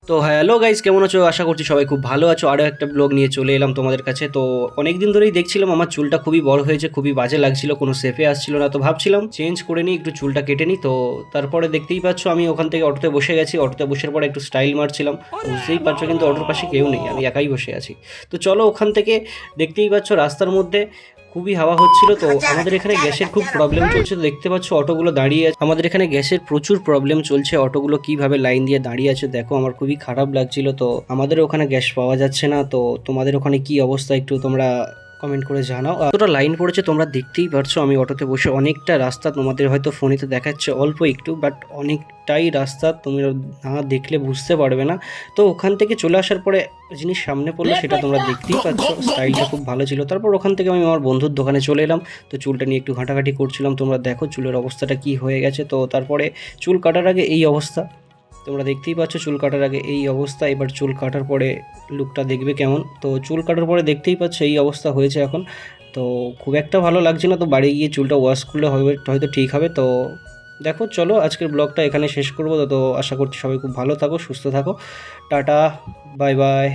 তো hello guys, কেমন আছো? আশা করছি সবাই খুব ভালো আছো। আরও একটা ব্লগ নিয়ে চলে এলাম তোমাদের কাছে। তো অনেক দিন ধরেই দেখছিলাম আমার চুলটা খুবই বড় হয়েছে, খুবই বাজে লাগছিল, কোনো শেপে আসছিল না। তো ভাবছিলাম চেঞ্জ করে নিই, একটু চুলটা কেটে নিই। তো তারপরে দেখতেই পাচ্ছ আমি ওখান থেকে অটোতে বসে গেছি। অটোতে বসার পরে একটু স্টাইল মারছিলাম। তো বুঝতেই পারছো কিন্তু অটোর পাশে কেউ নেই, আমি একাই বসে আছি। তো চলো ওখান থেকে, দেখতেই পাচ্ছ রাস্তার মধ্যে খুবই হাওয়া হচ্ছিল। তো আমাদের এখানে গ্যাসের খুব প্রবলেম চলছে, তো দেখতে পাচ্ছ অটোগুলো দাঁড়িয়ে আছে। আমাদের এখানে গ্যাসের প্রচুর প্রবলেম চলছে, অটোগুলো কিভাবে লাইন দিয়ে দাঁড়িয়ে আছে দেখো, আমার খুবই খারাপ লাগছিল। তো আমাদের ওখানে গ্যাস পাওয়া যাচ্ছে না। তো তোমাদের ওখানে কি অবস্থা একটু তোমরা কমেন্ট করে জানাও। এতটা লাইন পড়েছে তোমরা দেখতেই পারছো, আমি অটোতে বসে অনেকটা রাস্তা, তোমাদের হয়তো ফোনেতে দেখাচ্ছে অল্প একটু, বাট অনেকটাই রাস্তা, তুমি না দেখলে বুঝতে পারবে না। তো ওখান থেকে চলে আসার পরে জিনিস সামনে পড়লো, সেটা তোমরা দেখতেই পাচ্ছ। স্টাইলটা খুব ভালো ছিল। তারপর ওখান থেকে আমি আমার বন্ধুর দোকানে চলে এলাম। তো চুলটা নিয়ে একটু ঘাঁটাঘাঁটি করছিলাম। তোমরা দেখো চুলের অবস্থাটা কি হয়ে গেছে। তো তারপরে চুল কাটার আগে এই অবস্থা, তোমরা দেখতেই পাচ্ছ চুল কাটার আগে এই অবস্থা। এবার চুল কাটার পরে লুকটা দেখবে কেমন। তো চুল কাটার পরে দেখতেই পাচ্ছ এই অবস্থা হয়েছে এখন। তো খুব একটা ভালো লাগছে না। তো বাড়ি গিয়ে চুলটা ওয়াশ করলে হবে, হয়তো ঠিক হবে। তো দেখো চলো আজকের ব্লগটা এখানে শেষ করবো। তো আশা করছি সবাই খুব ভালো থাকো, সুস্থ থাকো। Tata, bye bye.